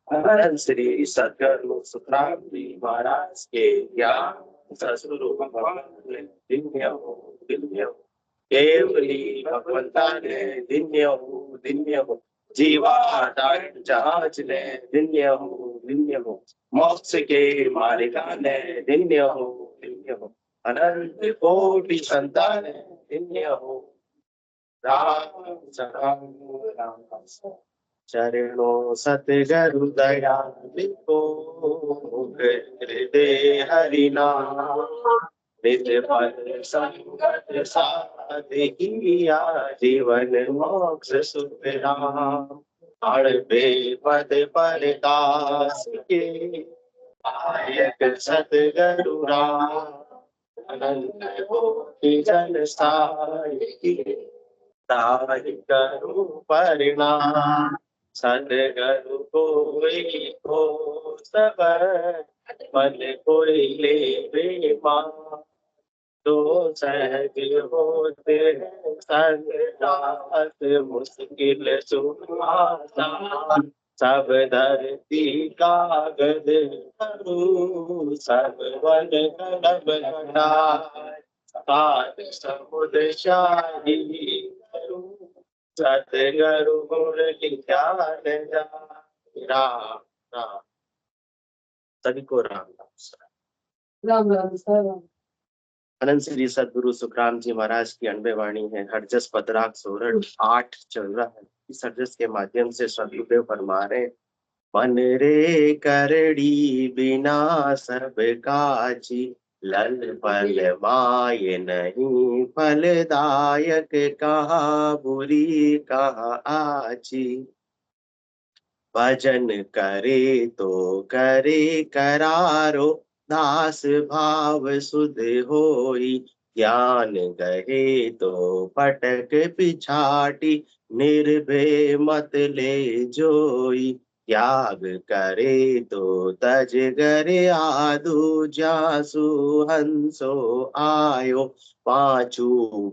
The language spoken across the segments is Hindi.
अनंत श्री सद्गुरु सुखराम जी महाराज के ज्ञान ससुरु दिव्य हो दिव्य हो केवली भगवंता ने दिव्य हो जीवा जहाज ने दिव्य हो मोक्ष के मालिका ने दिव्य हो अनंत कोटि संतान दिव्य हो राम राम राम चरणों सतगुरु दयाल को हृदय हरि नाम निज फल संगत साथ किया जीवन मोक्ष सुख राम अड़बे पद पर दास के आयक सतगुरु राम अनंत कोटि जन साई ताहि करो परिणाम सतगुरु कोई को सब मन कोई ले बेमान तो सहज होते संग मुश्किल सुहासा सब धरती कागज करू सब वन कलम घटाए सात समुद्र शाही करू सतगुरु गुण ज्ञान जाए राम राम सभी को राम राम राम अनंत श्री सद्गुरु सुखराम जी महाराज की अनबे वाणी है। हरजस पदराग सोरठ 8 चल रहा है। इस हरजस के माध्यम से सदगुरुदेव फरमा रहे मन रे करड़ी बिना सब काजी लल फल माय नहीं फलदायक कहा बुरी कहा आची भजन करे तो करे करारो दास भाव सुध होई ज्ञान गहे तो पटक पिछाटी निर्भय मत ले जोई त्याग करे तो तज गरे आदु जासु हंसो आयो पांचू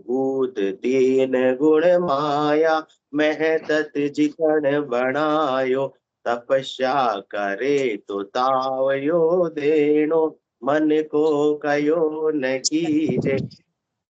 भूत तीन गुण माया महतत जितन बनायो तपस्या करे तो तावयो देनो मन को कयो न कीजे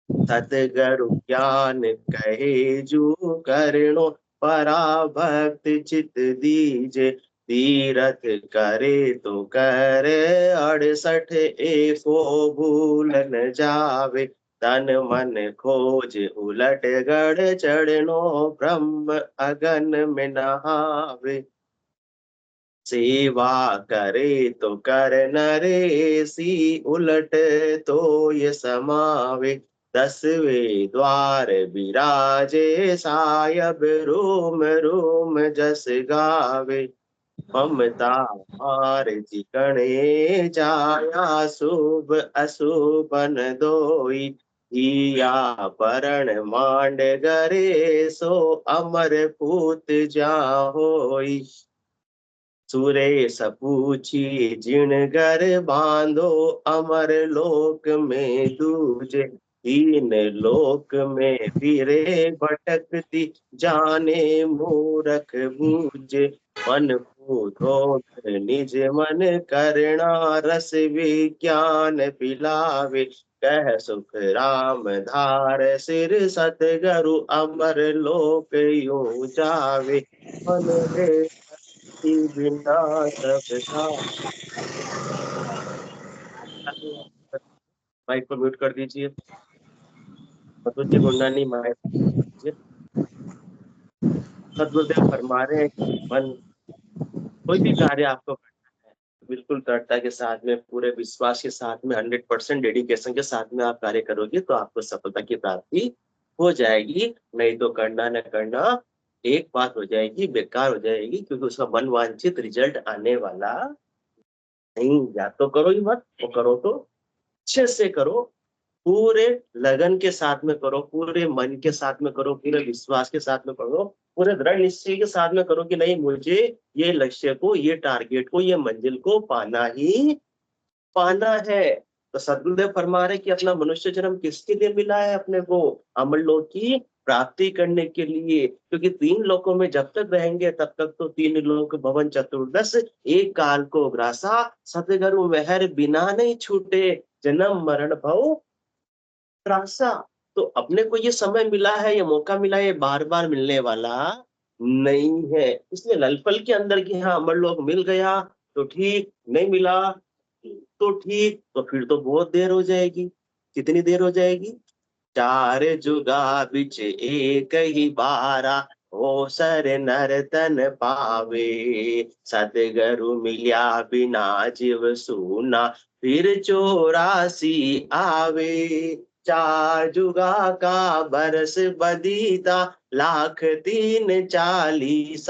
सतगुरु ज्ञान कहे जो करणो पराभक्त चित दीजे तीरथ करे तो कर 68 एको भूल न जावे तन मन खोज उलट गढ़ चढ़नो ब्रह्म अगन में नहावे सेवा करे तो कर नरेसी उलट तो ये समावे 10वें द्वार विराजे सायब रोम रोम जस गावे ममता मार जिकणे जाया शुभ अशुभन दोई हिया परण मांड गरे सो अमर पूत जा होई सूरे सपूछी जिण घर बांधो अमर लोक में दूजे तीन लोक में फिरे भटकती जाने मूरख बूझे मन पूधोक निज मन करना रस विज्ञान पिलावे कह सुख राम धार सिर सतगुरु अमर लोक यूं जावे मन रे बिना सब माइक को म्यूट कर दीजिए। मधुर जी गुंडानी माइक सदगुरुदेव फरमा रहे हैं मन कोई भी कार्य आपको करना है बिल्कुल दृढ़ता के साथ में पूरे विश्वास के साथ में 100% डेडिकेशन के साथ में आप कार्य करोगे तो आपको सफलता की प्राप्ति हो जाएगी। नहीं तो करना न करना एक बात हो जाएगी बेकार हो जाएगी क्योंकि उसका मन वांछित रिजल्ट आने वाला नहीं। या तो करो ही मत वो करो तो अच्छे से करो पूरे लगन के साथ में करो पूरे मन के साथ में करो पूरे विश्वास के साथ में करो पूरे दृढ़ निश्चय के साथ में करो कि नहीं मुझे ये लक्ष्य को ये टारगेट को ये मंजिल को पाना ही पाना है। तो सदगुरुदेव फरमा रहे कि अपना मनुष्य जन्म किसके लिए मिला है अपने को अमर लोक की प्राप्ति करने के लिए, क्योंकि तीन लोकों में जब तक रहेंगे तब तक तो तीन लोक भवन चतुर्दश एक काल को ग्रासा, सतगुरु मेहर बिना नहीं छूटे, जन्म मरण भव त्रासा। तो अपने को ये समय मिला है, ये मौका मिला है, ये बार बार मिलने वाला नहीं है। इसलिए ललपल के अंदर की हाँ अमर लोक मिल गया तो ठीक, नहीं मिला तो ठीक, तो फिर तो बहुत देर हो जाएगी। कितनी देर हो जाएगी? चार जुगा बिच एक ही बारा, ओ सर नर तन पावे, सतगुरु मिल्या बिना जीव सूना, फिर 84 आवे। चार जुगा का बरस बदीता, लाख 340,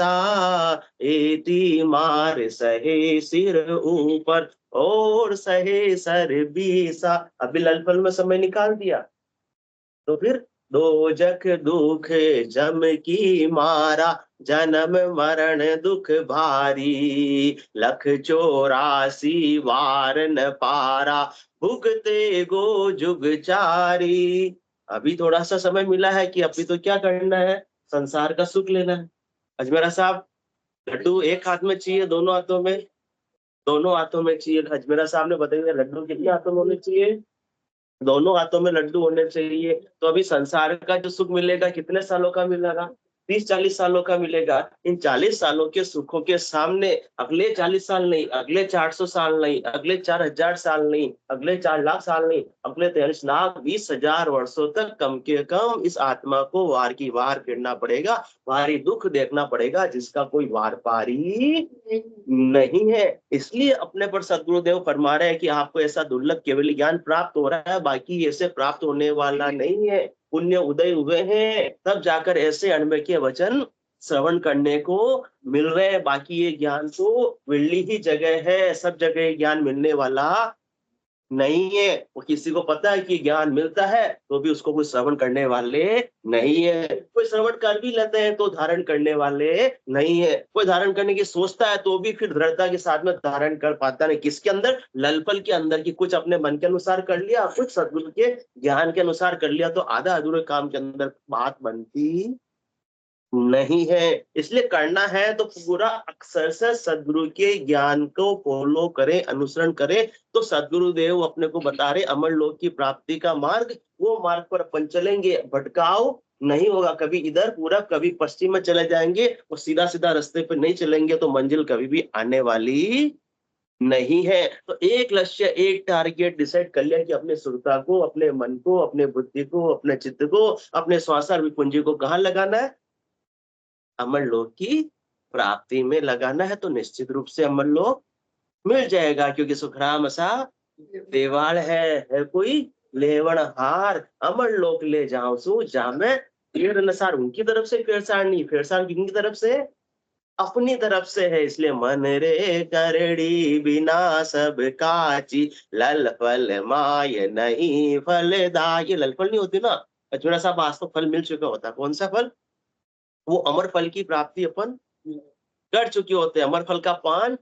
एती मार सहे सिर ऊपर, और सहे सर 20। अभी ललपल में समय निकाल दिया तो फिर दोजख दुख जम की मारा, जन्म मरण दुख भारी, लख 84 वार न पारा, भुगते गो जुग चारी। अभी थोड़ा सा समय मिला है कि अभी तो क्या करना है, संसार का सुख लेना है। अजमेरा साहब, लड्डू एक हाथ में चाहिए, दोनों हाथों में? दोनों हाथों में चाहिए। अजमेरा साहब ने बताइए लड्डू कितने हाथों में होने चाहिए? दोनों हाथों में लड्डू होने चाहिए। तो अभी संसार का जो सुख मिलेगा कितने सालों का मिलेगा? 30-40 सालों का मिलेगा। इन 40 सालों के सुखों के सामने अगले 40 साल नहीं, अगले 400 साल नहीं, अगले 4000 साल नहीं, अगले 4 लाख साल नहीं, अगले 43 लाख 20,000 वर्षों तक कम के कम इस आत्मा को वार की वार फिरना पड़ेगा, भारी दुख देखना पड़ेगा, जिसका कोई वार पारी नहीं है। इसलिए अपने पर सद्गुरुदेव फरमा रहे हैं कि आपको ऐसा दुर्लभ केवल ज्ञान प्राप्त हो रहा है, बाकी ऐसे प्राप्त होने वाला नहीं है। पुण्य उदय हुए हैं तब जाकर ऐसे अण्वय के वचन श्रवण करने को मिल रहे हैं। बाकी ये ज्ञान तो विरली ही जगह है, सब जगह ज्ञान मिलने वाला नहीं है। वो किसी को पता है कि ज्ञान मिलता है तो भी उसको कोई श्रवण करने वाले नहीं है। कोई श्रवण कर भी लेते हैं तो धारण करने वाले नहीं है। कोई धारण करने की सोचता है तो भी फिर दृढ़ता के साथ में धारण कर पाता नहीं। किसके अंदर? ललपल के अंदर। की कुछ अपने मन के अनुसार कर लिया, कुछ सद्गुरु के ज्ञान के अनुसार कर लिया, तो आधा अधूरे काम के अंदर बात बनती नहीं है। इसलिए करना है तो पूरा अक्षर से सद्गुरु के ज्ञान को फॉलो करें, अनुसरण करें। तो सद्गुरु देव अपने को बता रहे अमर लोक की प्राप्ति का मार्ग, वो मार्ग पर अपन चलेंगे, भटकाव नहीं होगा। कभी इधर पूरब कभी पश्चिम में चले जाएंगे और सीधा सीधा रास्ते पर नहीं चलेंगे तो मंजिल कभी भी आने वाली नहीं है। तो एक लक्ष्य, एक टारगेट डिसाइड कर लिया कि अपने सुरता को, अपने मन को, अपने बुद्धि को, अपने चित्त को, अपने श्वासार विपुंजी को कहाँ लगाना है? अमर लोक की प्राप्ति में लगाना है। तो निश्चित रूप से अमर लोक मिल जाएगा, क्योंकि सुखराम सा देवाल है कोई लेवण हार, अमर लोक ले जाऊं सु जामे पेड़ नसार। उनकी तरफ से फेरसार नहीं, फेरसार किनकी तरफ से? अपनी तरफ से है। इसलिए मन रे करड़ी बिना सब काची, लल फल माय नहीं फलदा। ये लल फल नहीं होती ना अजमेरा साहब, आज तो फल मिल चुका होता। कौन सा फल? वो अमर फल की प्राप्ति अपन कर चुके होते। अमर फल का पान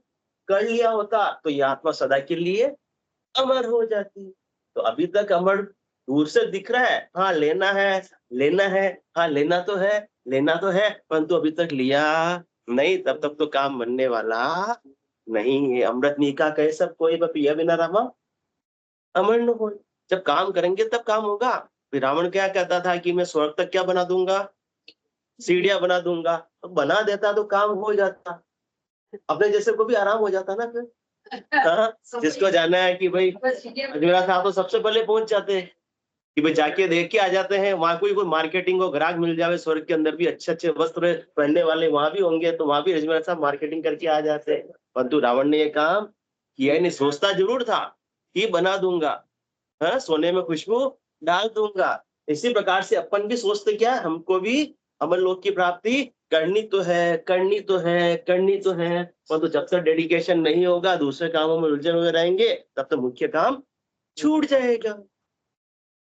कर लिया होता तो ये आत्मा सदा के लिए अमर हो जाती। तो अभी तक अमर दूर से दिख रहा है, हाँ लेना है, लेना है, हाँ लेना तो है, लेना तो है, परंतु अभी तक लिया नहीं, तब तक तो काम बनने वाला नहीं है। अमृत नीका कहे सब कोई पिया बिना रामा अमर न हो। जब काम करेंगे तब काम होगा। फिर रावण क्या कहता था कि मैं स्वर्ग तक क्या बना दूंगा? सीढ़ियां बना दूंगा। तो बना देता तो काम हो जाता, अपने जैसे को भी आराम हो जाता ना फिर। हाँ, जिसको जाना है कि भाई अजमेरा साहब तो सबसे पहले पहुंच जाते हैं कि भाई जाके देख के आ जाते हैं। वहां कोई मार्केटिंग को ग्राहक मिल जावे, स्वर्ग के अंदर भी अच्छे अच्छे वस्त्र पहनने वाले वहां भी होंगे, तो वहां भी अजमेरा साहब मार्केटिंग करके आ जाते हैं। परंतु रावण ने ये काम किया ही नहीं। सोचता जरूर था कि बना दूंगा, हाँ सोने में खुशबू डाल दूंगा। इसी प्रकार से अपन भी सोचते क्या, हमको भी अमर लोक की प्राप्ति करनी तो है, करनी तो है, करनी तो है। परंतु जब तक डेडिकेशन नहीं होगा, दूसरे कामों में उलझे हुए रहेंगे, तब तक मुख्य काम छूट जाएगा।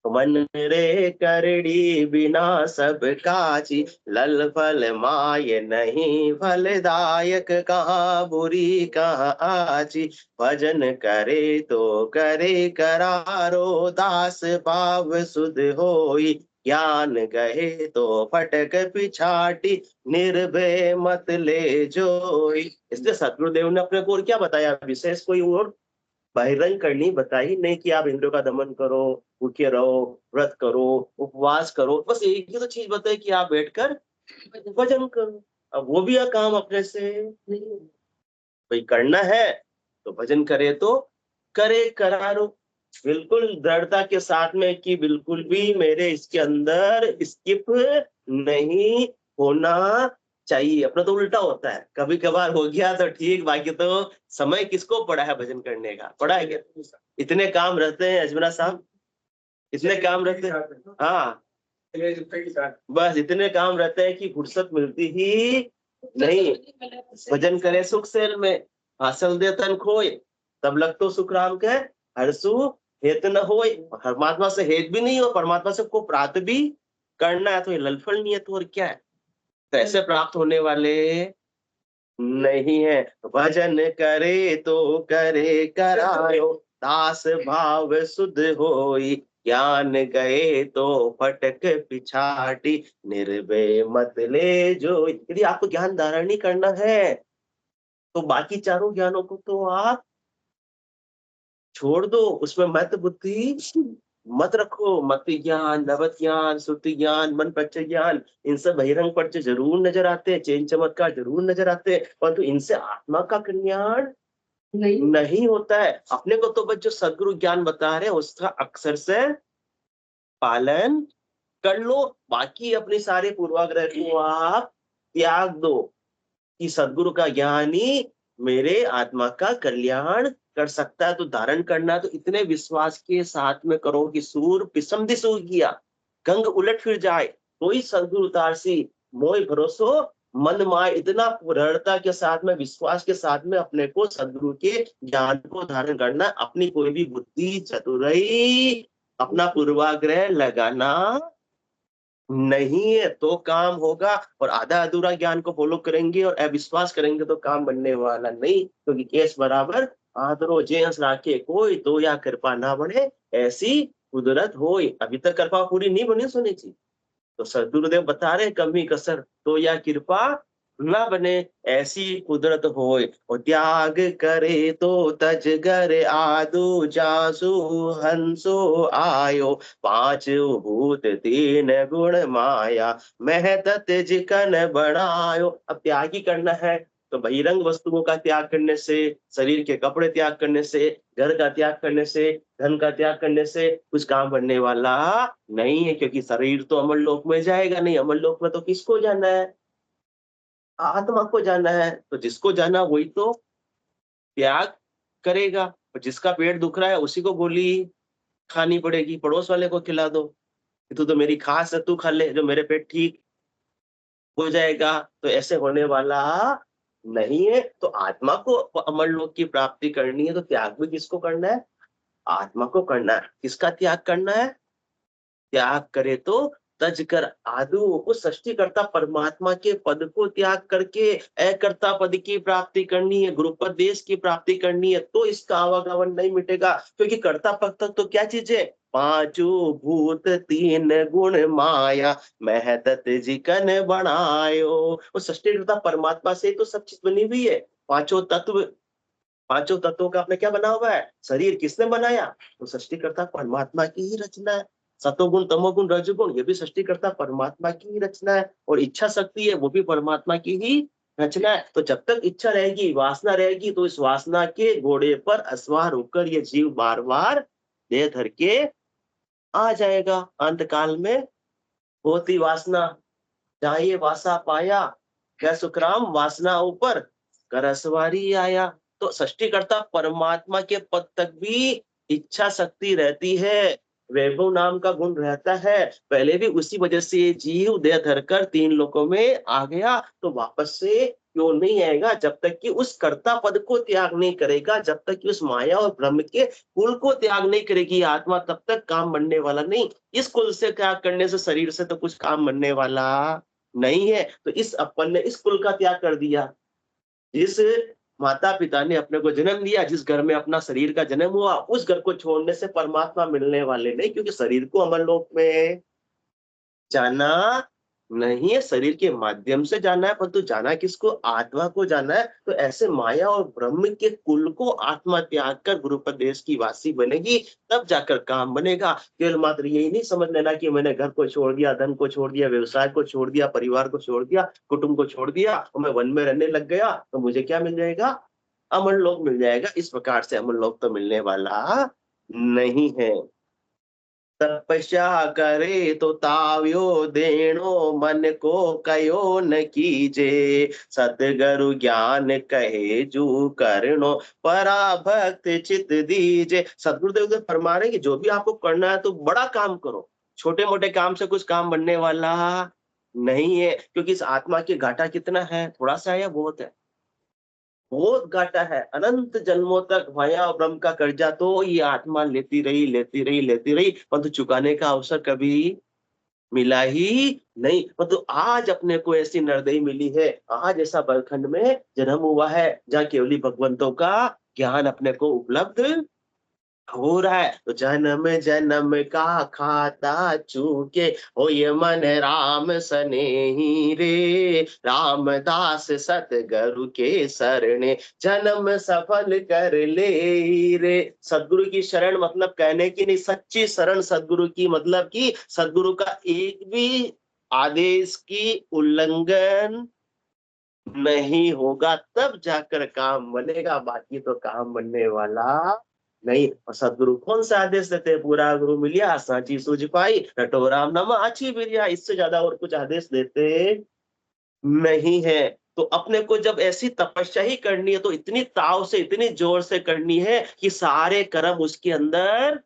मन रे करड़ी बिना सब काची, लल फल माय नहीं फलदायक, कहाँ बुरी कहाँ आची, भजन करे तो करे करारो, दास भाव सुध होई, ज्ञान गए तो फटक पिछाटी, निर्भय मत ले जोई। इसलिए सदगुरुदेव ने अपने को और क्या बताया, विशेष कोई और बहिरंग करनी बताई नहीं कि आप इंद्रियों का दमन करो, भूखे रहो, व्रत करो, उपवास करो। बस एक ही तो चीज बताई कि आप बैठकर भजन करो। अब वो भी काम अपने से नहीं, भाई करना है तो भजन करे तो करे करारो, बिल्कुल दृढ़ता के साथ में कि बिल्कुल भी मेरे इसके अंदर स्किप नहीं होना चाहिए। अपना तो उल्टा होता है, कभी कभार हो गया तो ठीक, बाकी तो समय किसको पड़ा है भजन करने का, पड़ा है क्या? इतने काम रहते हैं अजमरा साहब, इतने काम रहते हैं। हाँ, बस इतने काम रहते हैं कि फुर्सत मिलती ही नहीं। भजन करे सुख सेल में, हासिल दे तन खोए, तब लग तो सुख राम के हरसु हेत न होए। परमात्मा से हेत भी नहीं हो, परमात्मा से को प्राप्त भी करना है तो ये ललफल नहीं है तो और क्या है, तो ऐसे प्राप्त होने वाले नहीं है। भजन करे तो करे करायो, दास भाव शुद्ध होई, ज्ञान गए तो फटक पिछाटी, निर्भय मत ले जो। यदि आपको ज्ञान धारण नहीं करना है तो बाकी चारों ज्ञानों को तो आप छोड़ दो, उसमें मत बुद्धि मत रखो। मत ज्ञान, नवत ज्ञान, श्रुति ज्ञान, मन प्रत्यय ज्ञान, इनसे बहिरंग परिचय जरूर नजर आते हैं, चेन चमत्कार जरूर नजर आते हैं, परंतु इनसे आत्मा का कल्याण नहीं होता है। अपने को तो बस जो सदगुरु ज्ञान बता रहे हैं उसका अक्षर से पालन कर लो, बाकी अपने सारे पूर्वाग्रह को आप त्याग दो कि सदगुरु का ज्ञान ही मेरे आत्मा का कल्याण कर सकता है। तो धारण करना तो इतने विश्वास के साथ में करो कि सूर पिसम दिस हो गया, गंग उलट फिर जाए, कोई सदगुरु उतारसी मोय भरोसो मन माय। इतना दृढ़ता के साथ में, विश्वास के साथ में अपने को सदगुरु के ज्ञान को धारण करना, अपनी कोई भी बुद्धि चतुराई, अपना पूर्वाग्रह लगाना नहीं है तो काम होगा। और आधा अधूरा ज्ञान को फॉलो करेंगे और अविश्वास करेंगे तो काम बनने वाला नहीं, क्योंकि केस बराबर आदरो जेंस राखे कोई, तो या कृपा ना बढ़े ऐसी कुदरत होई। अभी तक कृपा पूरी नहीं बनी सोनी जी, तो सदगुरुदेव बता रहे कमी कसर, तो या कृपा ना बने ऐसी कुदरत होए। और त्याग करे तो तज घर आदु जासु हंसो आयो, पांच भूत तीन गुण माया, मह तत जिकन बनायो। अब त्याग ही करना है तो बहिरंग वस्तुओं का त्याग करने से, शरीर के कपड़े त्याग करने से, घर का त्याग करने से, धन का त्याग करने से कुछ काम बनने वाला नहीं है, क्योंकि शरीर तो अमर लोक में जाएगा नहीं। अमर लोक में तो किसको जाना है, आत्मा को जाना है। तो जिसको जाना वही तो त्याग करेगा। और जिसका पेट दुख रहा है उसी को गोली खानी पड़ेगी, पड़ोस वाले को खिला दो कि तू तो मेरी खास है, तू खा ले जो मेरे पेट ठीक हो जाएगा। तो ऐसे होने वाला नहीं है। तो आत्मा को अमर लोक की प्राप्ति करनी है तो त्याग भी किसको करना है, आत्मा को करना है। किसका त्याग करना है, त्याग करे तो तज कर आदु, उस सृष्टिकर्ता परमात्मा के पद को त्याग करके अकर्ता पद की प्राप्ति करनी है, गुरुपदेश की प्राप्ति करनी है, तो इसका आवागमन नहीं मिटेगा। क्योंकि कर्ता पद तक तो क्या चीज है, पांचों भूत तीन गुण माया, महतत जिकन बनायो। वो सृष्टिकर्ता परमात्मा से तो सब चीज बनी हुई है। पांचों तत्व, पांचों तत्वों का आपने क्या बना हुआ है, शरीर किसने बनाया, तो सृष्टिकर्ता परमात्मा की ही रचना है। सतोगुण तमोगुण रजोगुण ये भी सृष्टिकर्ता परमात्मा की ही रचना है। और इच्छा शक्ति है वो भी परमात्मा की ही रचना है। तो जब तक इच्छा रहेगी, वासना रहेगी, तो इस वासना के घोड़े पर अस्वार होकर ये जीव बार बार देह धर के आ जाएगा। अंत काल में होती वासना, जहाँ ये वासा पाया, क्या सुखराम वासना ऊपर करसवारी आया। तो सृष्टिकर्ता परमात्मा के पद तक भी इच्छा शक्ति रहती है, वैभव नाम का गुण रहता है। पहले भी उसी वजह से ये जीव देह धरकर तीन लोकों में आ गया, तो वापस से क्यों नहीं आएगा, जब तक कि उस कर्ता पद को त्याग नहीं करेगा, जब तक कि उस माया और ब्रह्म के कुल को त्याग नहीं करेगी आत्मा, तब तक काम बनने वाला नहीं। इस कुल से त्याग करने से, शरीर से तो कुछ काम बनने वाला नहीं है। तो इस अपन ने इस कुल का त्याग कर दिया। जिस माता पिता ने अपने को जन्म दिया, जिस घर में अपना शरीर का जन्म हुआ, उस घर को छोड़ने से परमात्मा मिलने वाले नहीं, क्योंकि शरीर को अमर लोक में जाना नहीं है, शरीर के माध्यम से जाना है, परंतु जाना किसको? आत्मा को जाना है। तो ऐसे माया और ब्रह्म के कुल को आत्मा त्याग कर गुरु प्रदेश की वासी बनेगी, तब जाकर काम बनेगा। केवल मात्र यही नहीं समझ लेना कि मैंने घर को छोड़ दिया, धन को छोड़ दिया, व्यवसाय को छोड़ दिया, परिवार को छोड़ दिया, कुटुंब को छोड़ दिया और मैं वन में रहने लग गया तो मुझे क्या मिल जाएगा? अमर लोक मिल जाएगा। इस प्रकार से अमर लोक तो मिलने वाला नहीं है। तपस्या करे तो ताव्यो देणो, मन को कयो न कीजे, सतगुरु ज्ञान कहे जू करनो, पराभक्त चित दीजे। सदगुरुदेव तो फरमा रहे कि जो भी आपको करना है तो बड़ा काम करो, छोटे मोटे काम से कुछ काम बनने वाला नहीं है। क्योंकि इस आत्मा की घाटा कितना है? थोड़ा सा है या बहुत है? बहुत घाटा है। अनंत जन्मों तक माया और ब्रह्म का कर्जा तो ये आत्मा लेती रही, परंतु चुकाने का अवसर कभी मिला ही नहीं। परंतु आज अपने को ऐसी नरदई मिली है, आज ऐसा बरखंड में जन्म हुआ है जहाँ केवली भगवंतों का ज्ञान अपने को उपलब्ध हो रहा है। तो जन्म जन्म का खाता चूके, हो ये मन राम सनेही रे, रामदास सतगुरु के शरणे, जन्म सफल कर ले रे। सदगुरु की शरण मतलब कहने की नहीं, सच्ची शरण सदगुरु की मतलब कि सदगुरु का एक भी आदेश की उल्लंघन नहीं होगा, तब जाकर काम बनेगा, बाकी तो काम बनने वाला नहीं। और सदगुरु कौन सा आदेश देते हैं? पूरा गुरु मिलिया सांची सूझ पाई, रटो राम नाम आची बिरिया। इससे ज्यादा और कुछ आदेश देते नहीं है। तो अपने को जब ऐसी तपस्या ही करनी है तो इतनी ताव से, इतनी जोर से करनी है कि सारे कर्म उसके अंदर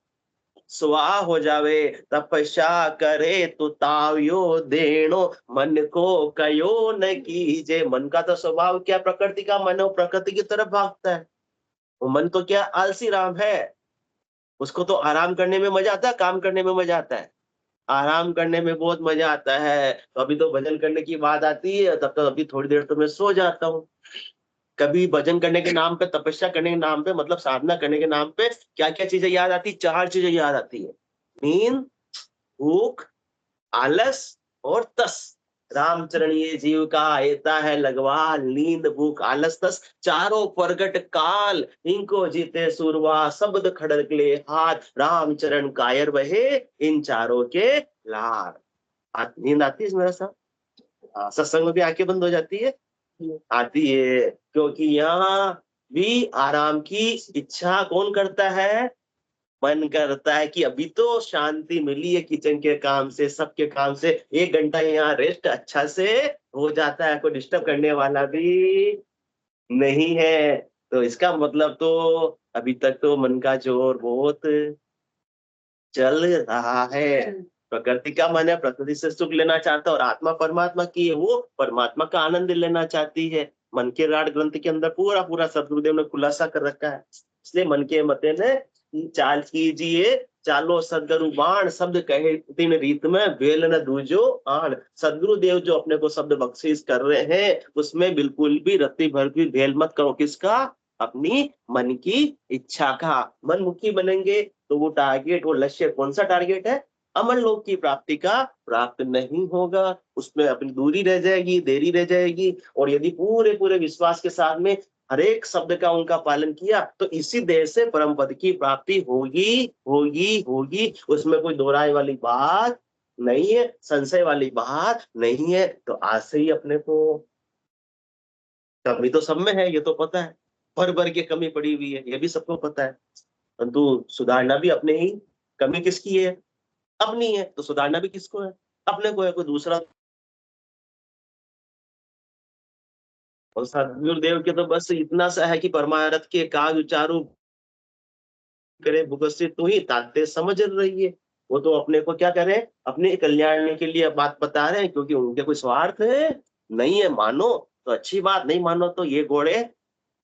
स्वाहा हो जावे। तपस्या करे तो ताव्यो देणो, मन को कयो न कीजे। मन का तो स्वभाव क्या? प्रकृति का मन, वो प्रकृति की तरफ भागता है। वो मन तो क्या? आलसी राम है। उसको तो आराम करने में मजा आता है, काम करने में मजा आता है? आराम करने में बहुत मजा आता है। तो अभी तो भजन करने की बात आती है, तब तो अभी थोड़ी देर तो मैं सो जाता हूँ। कभी भजन करने के नाम पे, तपस्या करने के नाम पे, मतलब साधना करने के नाम पे क्या क्या चीजें याद आती? 4 चीजें याद आती है। नींद, भूख, आलस और तस। रामचरण ये जीव का एता है लगवा, नींद भूख आलस तस, चारों प्रगट काल, इनको जीते सुरवा, शब्द खड़क ले हाथ, रामचरण कायर बहे इन चारों के लार। नींद आती है मेरा साहब? सत्संग में भी आंखें बंद हो जाती है? आती है, क्योंकि यहाँ भी आराम की इच्छा कौन करता है? मन करता है कि अभी तो शांति मिली है किचन के काम से, सबके काम से, 1 घंटा यहाँ रेस्ट अच्छा से हो जाता है, कोई डिस्टर्ब करने वाला भी नहीं है। तो इसका मतलब तो अभी तक तो मन का जोर बहुत चल रहा है। प्रकृति का मन है, प्रकृति से सुख लेना चाहता है, और आत्मा परमात्मा की है, वो परमात्मा का आनंद लेना चाहती है। मन के राड ग्रंथ के अंदर पूरा पूरा सदगुरुदेव ने खुलासा कर रखा है। इसलिए मन के मते ने चाल कीजिए, चालो सदगुरु बाण, शब्द कहे तीन रीत में, वेल न दूजो आण। सदगुरुदेव जो अपने को शब्द बख्शीश कर रहे हैं, उसमें बिल्कुल भी रत्ती भर भी भेल मत करो। किसका? अपनी मन की इच्छा का। मन मुखी बनेंगे तो वो टारगेट, वो लक्ष्य कौन सा टारगेट है? अमर लोक की प्राप्ति का प्राप्त नहीं होगा। उसमें अपनी दूरी रह जाएगी, देरी रह जाएगी। और यदि पूरे पूरे विश्वास के साथ में हर एक शब्द का उनका पालन किया तो इसी देह से परम पद की प्राप्ति होगी होगी होगी। उसमें कोई दो राय वाली बात नहीं है, संशय वाली बात नहीं है। तो आज से ही अपने को, कमी तो सब में है, ये तो पता है, भर भर के कमी पड़ी हुई है, ये भी सबको पता है। परंतु सुधारना भी अपने ही। कमी किसकी है? अपनी है। तो सुधारना भी किसको है? अपने को है, कोई दूसरा। और सदगुरुदेव के तो बस इतना सा है कि परमारथ के काज उचारू करे, भुगत से तू ही ताते समझ रही है। वो तो अपने को क्या करे? अपने कल्याण के लिए बात बता रहे हैं, क्योंकि उनके कोई स्वार्थ है नहीं है। मानो तो अच्छी बात, नहीं मानो तो ये घोड़े,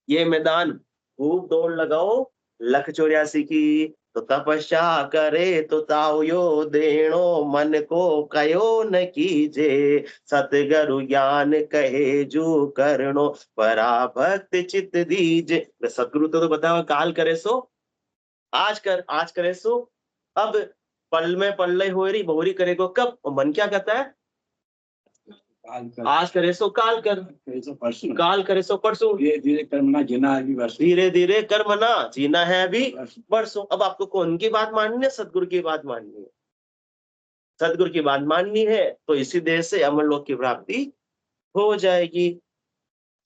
ये मैदान, खूब दौड़ लगाओ 1,84,00,000 की। तो तपस्या करे तो ताऊ यो देणो, मन को कयो न कीजे, सतगुरु ज्ञान कहे जू करनो, पराभक्त चित दीजे। सतगुरु तो बताओ, काल करे सो आज कर, आज करे सो अब। पल में पल्ले हो रही बहुरी करेगो कब, और मन क्या कहता है आज करे सो काल कर, काल करे सो परसों, धीरे धीरे कर्मना जीना है अभी वर्ष, धीरे धीरे कर्मना जीना है अभी परसों। अब आपको कौन की बात माननी है, सदगुरु की बात माननी है। सदगुरु की बात माननी है तो इसी देह से अमर लोक की प्राप्ति हो जाएगी।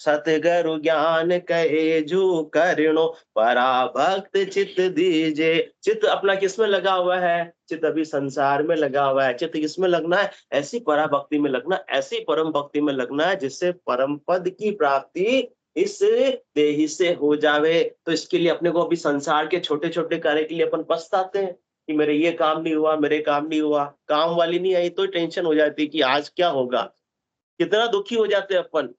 सतगुरु ज्ञान कहे जू करिणो पराभक्त चित्त दीजे। चित्त अपना किसमें लगा हुआ है, चित्त अभी संसार में लगा हुआ है। चित्त किसमें लगना है, ऐसी पराभक्ति में लगना, ऐसी परम भक्ति में लगना है जिससे परम पद की प्राप्ति इस देही से हो जावे। तो इसके लिए अपने को अभी संसार के छोटे छोटे कार्य के लिए अपन पछताते हैं कि मेरे ये काम नहीं हुआ, मेरे काम नहीं हुआ। काम वाली नहीं आई तो टेंशन हो जाती कि आज क्या होगा, कितना दुखी हो जाते हैं अपन।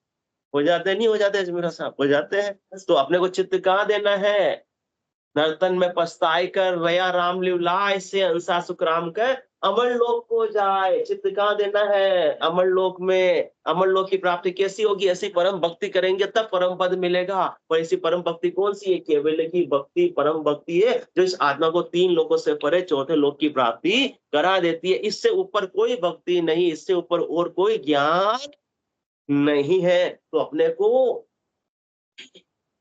हो जाते हैं नहीं हो जाते मेरा साहब, हो जाते हैं। तो अपने को चित्त कहाँ देना है, नर्तन में पछताई कर रया राम लिवलाय से अंसा सुख राम कर अमर लोक को जाए। चित्त कहाँ देना है, अमर लोक में। अमर लोक की प्राप्ति कैसी होगी, ऐसी परम भक्ति करेंगे तब परम पद मिलेगा। और ऐसी परम भक्ति कौन सी है, केवल की भक्ति परम भक्ति है जो इस आत्मा को 3 लोकों से परे चौथे लोक की प्राप्ति करा देती है। इससे ऊपर कोई भक्ति नहीं, इससे ऊपर और कोई ज्ञान नहीं है। तो अपने को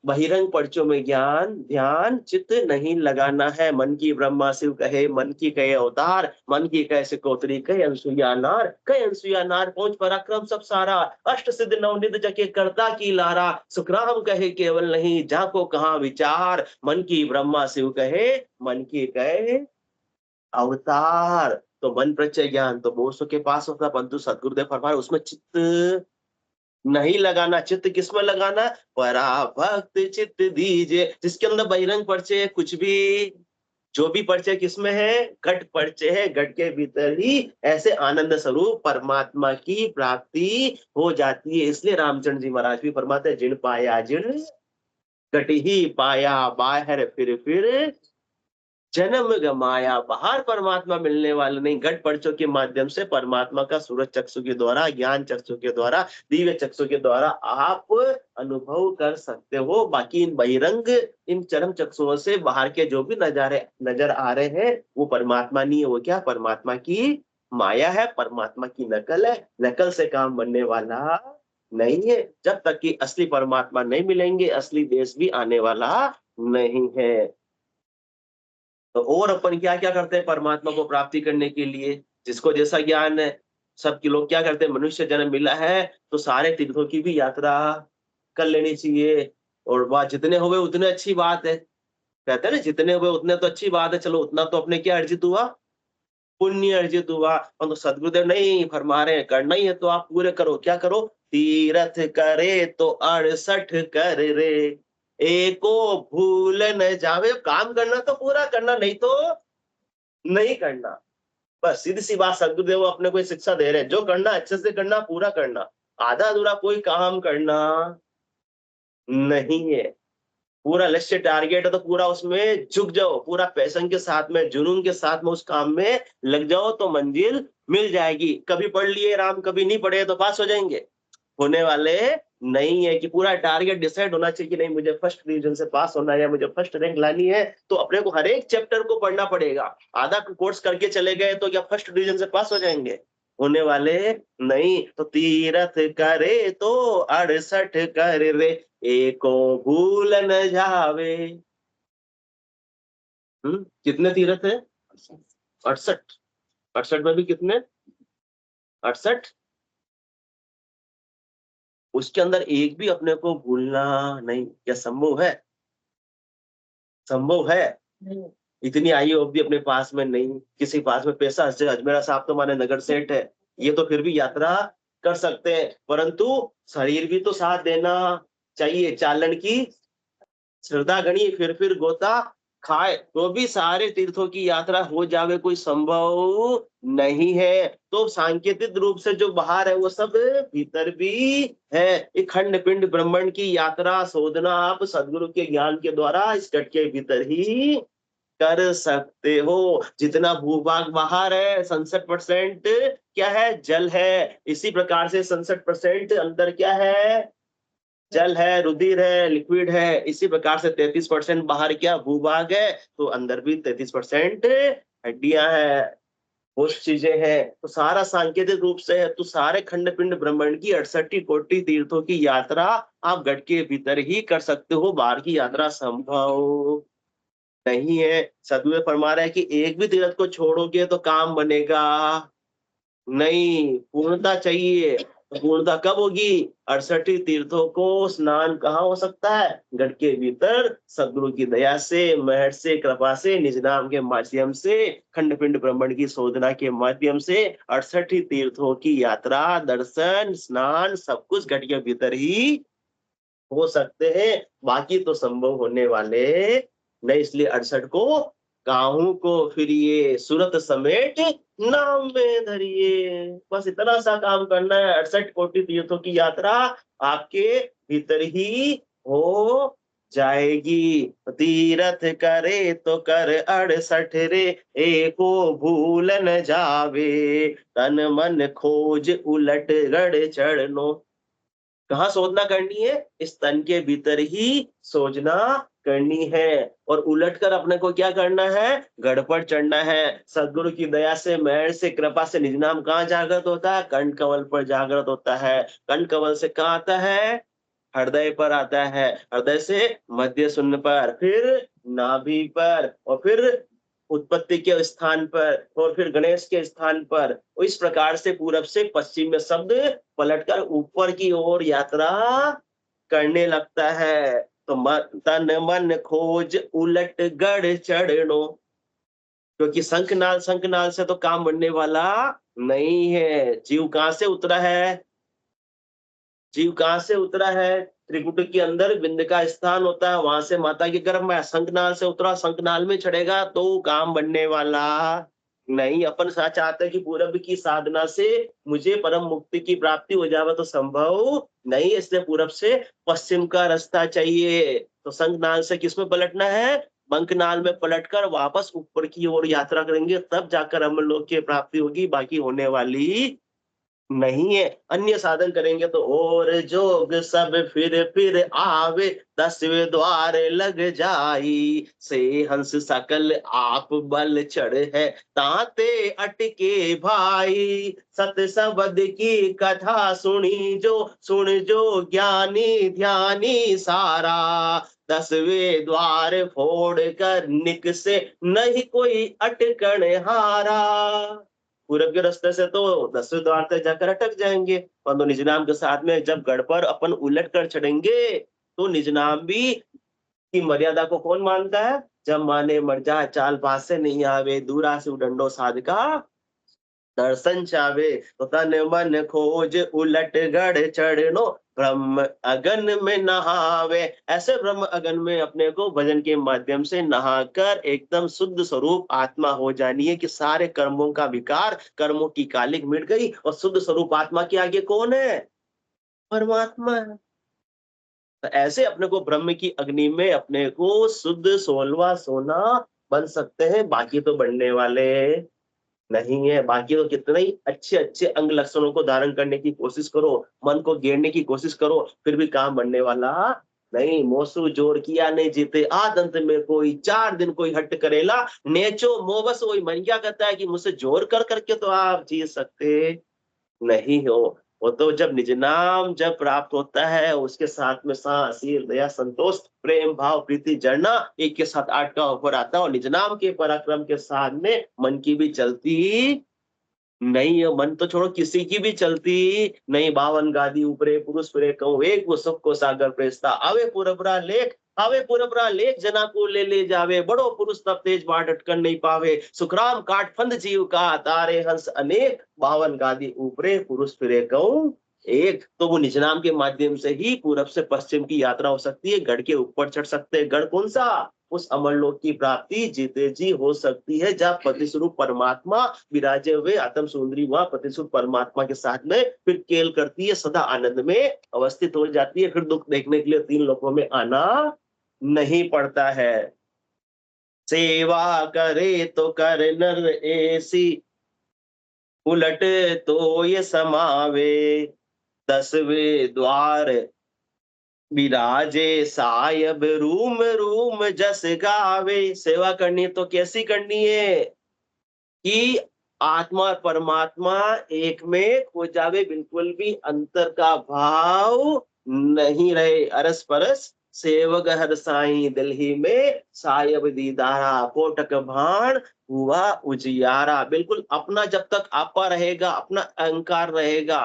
बहिरंग पर्चों में ज्ञान ध्यान चित्त नहीं लगाना है। मन की ब्रह्मा शिव कहे, मन की कहे अवतार, मन की कहे सिकोतरी, कहे अनसुईया नार, कहे अनसुईया नार पहुंच पराक्रम सब सारा, अष्ट सिद्ध नवनिध जके करता की लारा, सुखराम कहे केवल नहीं जाको कहाँ विचार, मन की ब्रह्मा शिव कहे, मन की कहे अवतार। तो मन प्रत्यय ज्ञान तो बहुत के पास होता, परंतु सदगुरुदेव फरमाए उसमें चित्त नहीं लगाना। चित्त किसमें लगाना, पराभक्त चित्त दीजिए, जिसके अंदर बहिरंग परिचय कुछ भी, जो भी परिचय किसमें है, घट परिचय है, घट के भीतर ही ऐसे आनंद स्वरूप परमात्मा की प्राप्ति हो जाती है। इसलिए रामचंद्र जी महाराज भी फरमाते हैं, जिन पाया जिन घट ही पाया बाहर फिर जन्म गमाया। बाहर परमात्मा मिलने वाला नहीं, घट पर्चों के माध्यम से परमात्मा का सूरज चक्षु के द्वारा, ज्ञान चक्षु के द्वारा, दिव्य चक्षु के द्वारा आप अनुभव कर सकते हो। बाकी इन बहिरंग इन चरम चक्षुओं से बाहर के जो भी नजारे नजर आ रहे हैं वो परमात्मा नहीं है। वो क्या, परमात्मा की माया है, परमात्मा की नकल है। नकल से काम बनने वाला नहीं है। जब तक कि असली परमात्मा नहीं मिलेंगे, असली देश भी आने वाला नहीं है। तो और अपन क्या क्या करते हैं परमात्मा को प्राप्ति करने के लिए, जिसको जैसा ज्ञान है। सबके लोग क्या करते हैं, मनुष्य जन्म मिला है तो सारे तीर्थों की भी यात्रा कर लेनी चाहिए। और वह जितने हुए उतने अच्छी बात है, कहते हैं ना जितने हुए उतने तो अच्छी बात है, चलो उतना तो अपने क्या अर्जित हुआ, पुण्य अर्जित हुआ। तो सदगुरुदेव नहीं फरमा रहे करना ही है तो आप पूरे करो। क्या करो, तीर्थ करे तो 68 कर रे, एको भूल न जावे। काम करना तो पूरा करना, नहीं तो नहीं करना। बस सीधी सी बात, सदगुरुदेव अपने को शिक्षा दे रहे हैं, जो करना अच्छे से करना, पूरा करना। आधा अधूरा कोई काम करना नहीं है। पूरा लक्ष्य टारगेट है तो पूरा उसमें झुक जाओ, पूरा पैशन के साथ में, जुनून के साथ में उस काम में लग जाओ तो मंजिल मिल जाएगी। कभी पढ़ लिए राम, कभी नहीं पढ़े तो पास हो जाएंगे, होने वाले नहीं है। कि पूरा टारगेट डिसाइड होना चाहिए कि नहीं मुझे फर्स्ट डिवीजन से पास होना है या मुझे फर्स्ट रैंक लानी है। तो अपने को हर एक चैप्टर को पढ़ना पड़ेगा। आधा कोर्स करके चले गए तो क्या फर्स्ट डिवीजन से पास हो जाएंगे, होने वाले नहीं। तो तीरथ करे तो 68 कर रे, एको भूल न जावे। कितने तीरथ है, 68। 68 में भी कितने, 68। उसके अंदर एक भी अपने को भूलना नहीं। क्या संभव है, संभव है? इतनी आयु अवधि अपने पास में नहीं, किसी पास में पैसा है, अजमेरा साहब तो माने नगर सेठ है, ये तो फिर भी यात्रा कर सकते हैं, परंतु शरीर भी तो साथ देना चाहिए। चालन की श्रद्धा गणी फिर गोता खाए तो भी सारे तीर्थों की यात्रा हो जावे कोई संभव नहीं है। तो सांकेतिक रूप से जो बाहर है वो सब भीतर भी है। एक खंड पिंड ब्रह्मांड की यात्रा शोधना आप सदगुरु के ज्ञान के द्वारा इस घट के भीतर ही कर सकते हो। जितना भूभाग बाहर है 67% क्या है, जल है। इसी प्रकार से 67% अंदर क्या है, जल है, रुधिर है, लिक्विड है। इसी प्रकार से 33% बाहर क्या भूभाग है, तो अंदर भी 33% हड्डियां हैं, बहुत चीजें हैं, तो सारा सांकेतिक रूप से है। तो सारे खंड पिंड ब्रह्मांड की 68 कोटि तीर्थों की यात्रा आप गढ़ के भीतर ही कर सकते हो, बाहर की यात्रा संभव नहीं है। सदगुरु फरमा रहे हैं कि एक भी तीर्थ को छोड़ोगे तो काम बनेगा नहीं, पूर्णता चाहिए। तो पूर्णता कब होगी? 68 तीर्थों को स्नान कहाँ हो सकता है? गढ़ के भीतर सदगुरु की दया से, मेहर से, कृपा से, निज नाम के माध्यम से, खंड पिंड ब्रह्मांड की शोधना के माध्यम से 68 तीर्थों की यात्रा, दर्शन, स्नान सब कुछ गढ़ के भीतर ही हो सकते हैं। बाकी तो संभव होने वाले नहीं, इसलिए 68 को काहू को फिरिए, सूरत समेट नाम में धरिए। बस इतना सा काम करना है, 68 कोटि तीर्थों की यात्रा आपके भीतर ही हो जाएगी। तीरथ करे तो कर 68 रे, एको भूल न जावे, तन मन खोज उलट गड़ चढ़नो। कहाँ शोधना करनी है? इस तन के भीतर ही शोधना करनी है। और उलटकर अपने को क्या करना है? गढ़ पर चढ़ना है। सदगुरु की दया से, मेहर से, कृपा से निज नाम कहाँ जागृत होता है? कंठ कमल पर जागृत होता है। कंठ कमल से कहाँ आता है? हृदय पर आता है। हृदय से मध्य शून्य पर, फिर नाभि पर, और फिर उत्पत्ति के स्थान पर, और फिर गणेश के स्थान पर। इस प्रकार से पूरब से पश्चिम में शब्द पलटकर ऊपर की ओर यात्रा करने लगता है। तो तन मन खोज उलट गढ़ चढ़नो, क्योंकि शंखनाल से तो काम बनने वाला नहीं है। जीव कहाँ से उतरा है? जीव कहाँ से उतरा है? त्रिकुट के अंदर बिंद का स्थान होता है, वहां से माता के गर्भ में शंखनाल से उतरा, शंखनाल में चढ़ेगा तो काम बनने वाला नहीं। अपन सच चाहते हैं कि पूरब की साधना से मुझे परम मुक्ति की प्राप्ति हो जाए, तो संभव नहीं, इसलिए पूरब से पश्चिम का रास्ता चाहिए। तो शंखनाल से किसमें पलटना है? बंकनाल में पलटकर वापस ऊपर की ओर यात्रा करेंगे, तब जाकर हम लोग की प्राप्ति होगी, बाकी होने वाली नहीं है। अन्य साधन करेंगे तो और जोग सब फिर आवे, 10वें द्वार लग जाई, से हंस सकल आप बल चढ़ है, ताते अटके भाई। सत शब्द की कथा सुनी जो, सुन जो ज्ञानी ध्यानी सारा, 10वें द्वार फोड़ कर निक से, नहीं कोई अटकण हारा। पूरब के रास्ते से तो 10वें द्वार तक जाकर अटक जाएंगे, परंतु निज नाम के साथ में जब गढ़ पर अपन उलट कर चढ़ेंगे तो निज नाम भी की मर्यादा को कौन मानता है? जब माने मर जा चाल पास से नहीं आवे, दूरा से उडंडो साध का दर्शन चावे। तो तन मन खोज उलट गढ़ चढ़नो, ब्रह्म अगन में नहावे। ऐसे ब्रह्म अगन में अपने को भजन के माध्यम से नहाकर एकदम शुद्ध स्वरूप आत्मा हो जानी है, कि सारे कर्मों का विकार, कर्मों की कालिक मिट गई, और शुद्ध स्वरूप आत्मा के आगे कौन है? परमात्मा है। तो ऐसे अपने को ब्रह्म की अग्नि में अपने को शुद्ध 16वां सोना बन सकते हैं, बाकी तो बनने वाले नहीं है। बाकी तो कितने ही अच्छे अच्छे अंग लक्षणों को धारण करने की कोशिश करो, मन को गेरने की कोशिश करो, फिर भी काम बनने वाला नहीं। मोसू जोर किया नहीं जीते आदंत में कोई, 4 दिन कोई हट करेला, नेचो मोबस वही मन क्या कहता है कि मुझसे जोर कर करके तो आप जीत सकते नहीं हो। वो तो जब निज नाम जब प्राप्त होता है, उसके साथ में सासीर दया संतोष प्रेम भाव प्रीति जड़ना एक के साथ 8 का ऊपर आता है, और निज नाम के पराक्रम के साथ में मन की भी चलती नहीं है। मन तो छोड़ो, किसी की भी चलती नहीं। 52 गादी ऊपरे पुरुष परे कहूँ, एक वो सबको सागर प्रेस्ता, आवे पुरबरा लेख जना को ले जावे, बड़ो पुरुष तब तेज बाट अटकन नहीं पावे, सुखराम काट फंद जीव का, तारे हंस अनेक, 52 गादी ऊपरे पुरुष फिरे कहूँ एक। तो वो निज नाम के माध्यम से ही पूरब से पश्चिम की यात्रा हो सकती है, गढ़ के ऊपर चढ़ सकते हैं। गढ़ कौन सा? उस अमर लोक की प्राप्ति जीते जी हो सकती है, जहाँ पति स्वरूप परमात्मा विराजे हुए आत्म सुंदरी वहां पति स्वरूप परमात्मा के साथ में फिर केल करती है, सदा आनंद में अवस्थित हो जाती है। फिर दुख देखने के लिए 3 लोकों में आना नहीं पड़ता है। सेवा करे तो कर नर ऐसी, उलट तो ये समावे, 10वें द्वार विराजे सायब, रूम रूम जस गावे। सेवा करनी है तो कैसी करनी है? कि आत्मा और परमात्मा एक में हो जावे, बिल्कुल भी अंतर का भाव नहीं रहे। अरस परस सेवक हर साईं दिल्ही में सायब दीदारा, कोटक भाण हुआ उजियारा। बिल्कुल अपना जब तक आपा रहेगा, अपना अहंकार रहेगा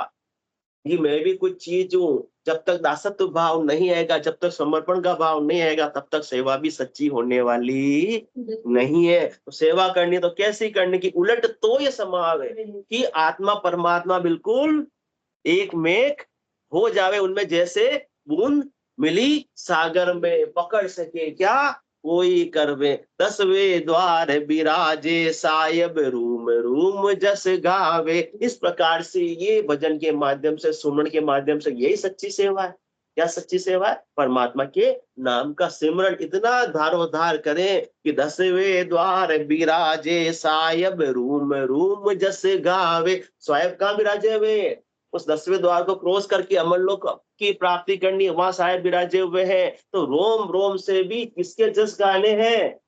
कि मैं भी कुछ चीज हूँ, जब तक दासत्व भाव नहीं आएगा, जब तक समर्पण का भाव नहीं आएगा, तब तक सेवा भी सच्ची होने वाली नहीं है। तो सेवा करनी तो कैसी करनी की उलट तो ये समाव है कि आत्मा परमात्मा बिल्कुल एक मेक हो जावे, उनमें जैसे बूंद मिली सागर में, पकड़ सके क्या कोई करवे। 10वें द्वार बिराजे सायब रूम रूम जस गावे। इस प्रकार से ये भजन के माध्यम से, सुमन के माध्यम से, यही सच्ची सेवा है। क्या सच्ची सेवा है? परमात्मा के नाम का सिमरन इतना धारोधार करें कि 10वें द्वार बिराजे सायब रूम रूम जस गावे। सायब कहाँ बिराजे हुए? उस 10वें द्वार को क्रॉस करके अमर लोक की प्राप्ति करनी है, वहां साहेब विराजे हुए हैं। तो रोम रोम से भी किसके जस गाने हैं?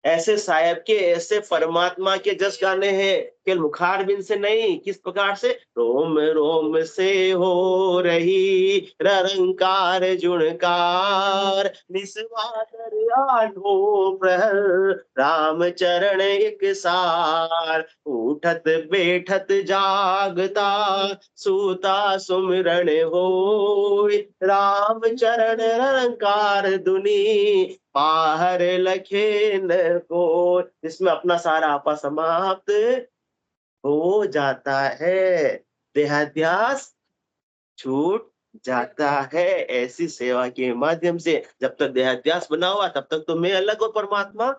ऐसे साहेब के, ऐसे परमात्मा के जस गाने हैं, केवल मुखारबिंद से नहीं। किस प्रकार से? रोम रोम से हो रही ररंकार जुणकार, निस्वादर आनो प्रहर राम चरण एक सार। उठत बैठत जागता सूता सुमिरन होय, राम चरण ररंकार दुनी बाहर लखे न को। जिसमें अपना सारा आपा समाप्त हो जाता है, देहाध्यास छूट जाता है। ऐसी सेवा के माध्यम से जब तक देहाध्यास बना हुआ, तब तक तो मैं अलग और परमात्मा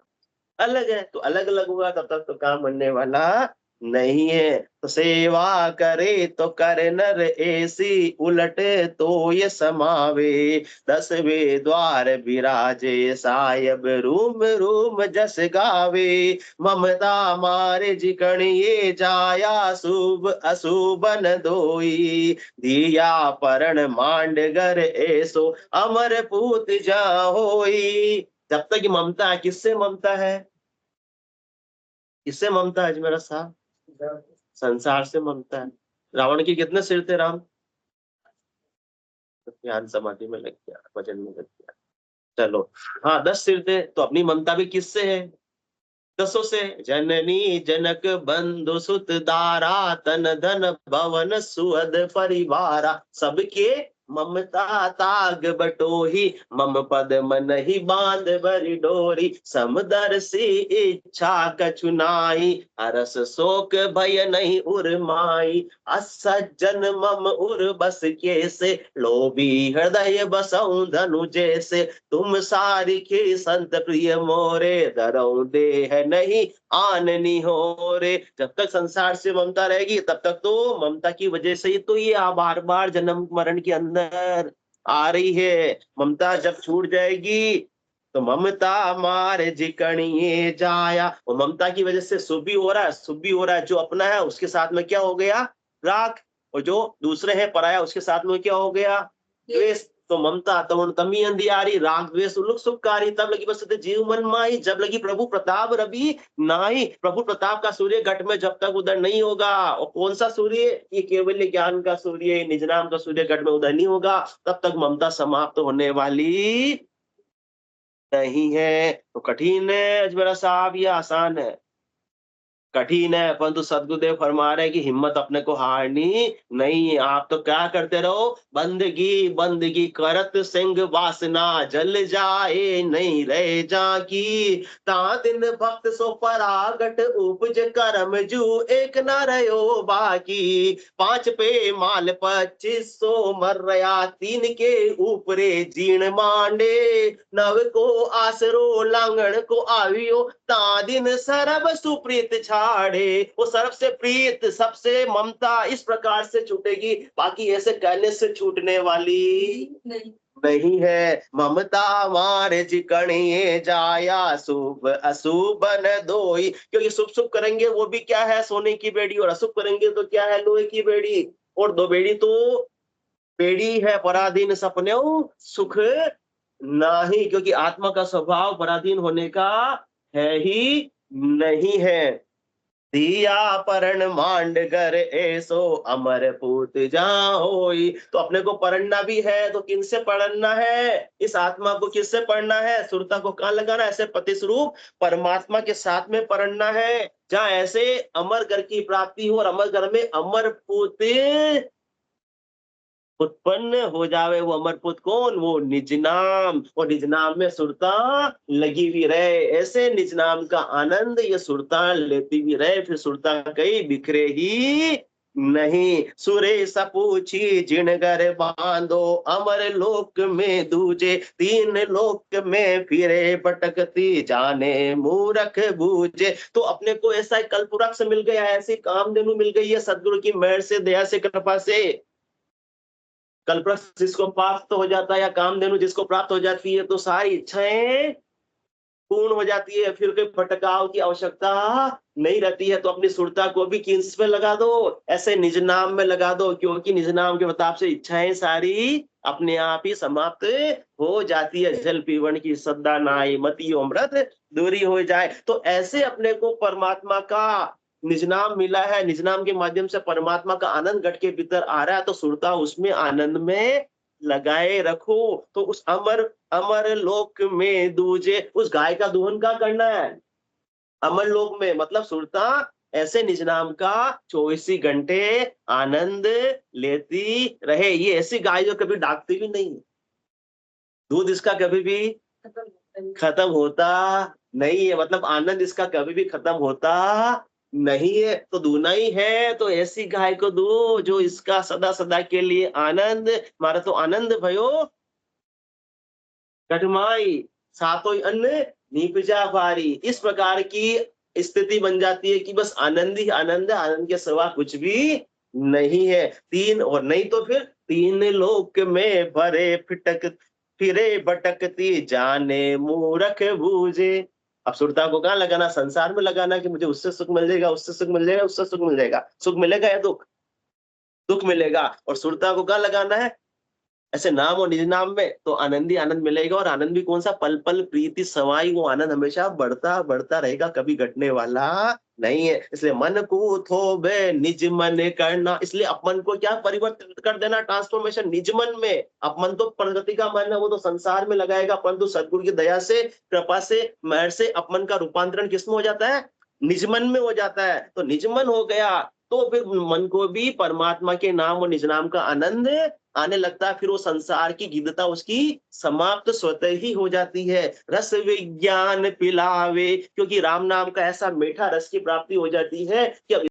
अलग है। तो अलग अलग हुआ तब तक तो काम बनने वाला नहीं है। तो सेवा करे तो कर नर ऐसी, उलटे तो ये समावे। 10वें द्वार बिराजे सायब रूम रूम जस गावे। ममता मारे जिकण ये जाया, शुभ अशुभ न दोई। दिया परण मांड गर ऐसो, अमर पूत जा होई। जब तक ये ममता है, किससे ममता है? किससे ममता है मेरा साहब? संसार से ममता है। रावण के कितने सिर थे राम? ध्यान समाधि में लग गया, भजन में लग गया। चलो, हाँ 10 सिर थे, तो अपनी ममता भी किससे है? 10 से। जननी जनक बंधु सुत दारा, तन धन भवन सुअद परिवारा। सबके ममता ताग बटोही, मम पद मन ही बांध भरी डोरी। समदर्शी इच्छा कछु नाई, हरस शोक भय नहीं उर्माई। असज्जन मम उर बस कैसे, लोभी हृदय बसऊं धनु जैसे। तुम सारिखे संत प्रिय मोरे, धरऊ देह नहीं आननी हो रे। जब तक संसार से ममता रहेगी, तब तक तो ममता की वजह से ही तो ये बार बार जन्म मरण के अंदर आ रही है। ममता जब छूट जाएगी तो ममता मार जिकणिए जाया। और ममता की वजह से शुभ भी हो रहा है, शुभ भी हो रहा है। जो अपना है उसके साथ में क्या हो गया? राग। और जो दूसरे है पराया, उसके साथ में क्या हो गया? द्वेष। तो ममता तमन तमी अंधियारी, राग द्वेष उल्लुक सुखकारी। तब लगी बस जीव मन माही, जब लगी प्रभु प्रताप रवि नाही। प्रभु प्रताप का सूर्य घट में जब तक उदय नहीं होगा, और कौन सा सूर्य? ये केवल ज्ञान का सूर्य, निज नाम का सूर्य घट में उदय नहीं होगा, तब तक ममता समाप्त होने वाली नहीं है। तो कठिन है अजमेरा साहब, ये आसान है? कठिन है, परंतु सदगुरुदेव फरमा रहे हैं कि हिम्मत अपने को हारनी नहीं। आप तो क्या करते रहो? बंदगी बंदगी करत सिंह वासना, जल जाए नहीं रहे जाकी। ता दिन भक्त सो परागट, उपज करम जू एक न रहो बाकी। 5 पे माल 2500 मर रहा, 3 के ऊपरे जीण मांडे। नव को आसरो लांगण को आवियो, ता दिन सरब सुप्रीत छाड़े। वो सर्व से प्रीत, सबसे ममता इस प्रकार से छूटेगी, बाकी ऐसे कहने से छूटने वाली नहीं है। ममता मारे जिकणिए जाया, शुभ अशुभ न दोई। क्योंकि शुभ शुभ करेंगे वो भी क्या है? सोने की बेड़ी, और अशुभ करेंगे तो क्या है? लोहे की बेड़ी। और 2 बेड़ी तो बेड़ी है, पराधीन सपने सुख नहीं। क्योंकि आत्मा का स्वभाव पराधीन होने का है ही नहीं है। दिया परण मांड कर ऐसो अमर पूत जाओई। तो अपने को पढ़ना भी है तो किनसे पढ़ना है, इस आत्मा को किससे पढ़ना है, सुरता को कहाँ लगाना है, ऐसे पति स्वरूप परमात्मा के साथ में पढ़ना है, जहाँ ऐसे अमर घर की प्राप्ति हो और अमर घर में अमर पूत उत्पन्न हो जावे। वो अमरपुत कौन, वो निज नाम, और निज नाम में सुरता लगी हुई रहे, ऐसे निज नाम का आनंद ये सुरता लेती भी रहे, फिर सुरता कहीं बिखरे ही नहीं। सुरे सपूछी जिनगर बांधो अमर लोक में दूजे, तीन लोक में फिरे भटकती जाने मूरख बूझे। तो अपने को ऐसा कल्पवृक्ष मिल गया, ऐसी कामधेनु मिल गई है सदगुरु की मेहर से, दया से, कृपा से। कल्पवृक्ष जिसको प्राप्त हो जाता है या कामधेनु जिसको प्राप्त हो जाती है तो सारी इच्छाएं पूर्ण हो जाती है, फिर कोई भटकाव की आवश्यकता नहीं रहती है। तो अपनी सुरता को भी किस पे लगा दो, ऐसे निज नाम में लगा दो, क्योंकि निज नाम के बताब से इच्छाएं सारी अपने आप ही समाप्त हो जाती है। जल पीवन की सद्दा नाई मति अमृत दूरी हो जाए। तो ऐसे अपने को परमात्मा का निज नाम मिला है, निज नाम के माध्यम से परमात्मा का आनंद घट के भीतर आ रहा है, तो सुरता उसमें आनंद में लगाए रखो। तो उस अमर अमर लोक में दूजे, उस गाय का दोहन क्या करना है, अमर लोक में, मतलब सुरता ऐसे निज नाम का 24 घंटे आनंद लेती रहे। ये ऐसी गाय जो कभी डाकती भी नहीं, दूध इसका कभी भी खत्म होता नहीं है, मतलब आनंद इसका कभी भी खत्म होता नहीं है। तो दूना ही है तो ऐसी गाय को दो जो इसका सदा सदा के लिए आनंद, मारा तो आनंद भयो कटमाई, सातों अन्न निपजा पारी। इस प्रकार की स्थिति बन जाती है कि बस आनंद ही आनंद है, आनंद के सिवा कुछ भी नहीं है। तीन और नहीं तो फिर तीन लोक में भरे फिटक फिरे भटकती जाने मूरख बूझे। अब सुरता को कहाँ लगाना, संसार में लगाना कि मुझे उससे सुख मिल जाएगा, उससे सुख मिल जाएगा, उससे सुख मिल जाएगा। सुख मिलेगा या दुख, दुख मिलेगा। और सुरता को कहाँ लगाना है, ऐसे नाम और निज नाम में, तो आनंद ही आनंद मिलेगा। और आनंद भी कौन सा, पल पल प्रीति समाई, वो आनंद हमेशा बढ़ता बढ़ता रहेगा, कभी घटने वाला नहीं है। इसलिए मन को थोबे निज मन करना, इसलिए अपमन को क्या परिवर्तित कर देना, ट्रांसफॉर्मेशन निज मन में। अपमन तो प्रगति का मन है, वो तो संसार में लगाएगा, परंतु सदगुरु की दया से, कृपा से, मेहर से अपमन का रूपांतरण किसमें हो जाता है, निज मन में हो जाता है। तो निज मन हो गया तो फिर मन को भी परमात्मा के नाम और निज नाम का आनंद आने लगता है। फिर वो संसार की गिद्धता उसकी समाप्त स्वतः ही हो जाती है। रस विज्ञान पिलावे, क्योंकि राम नाम का ऐसा मीठा रस की प्राप्ति हो जाती है कि अब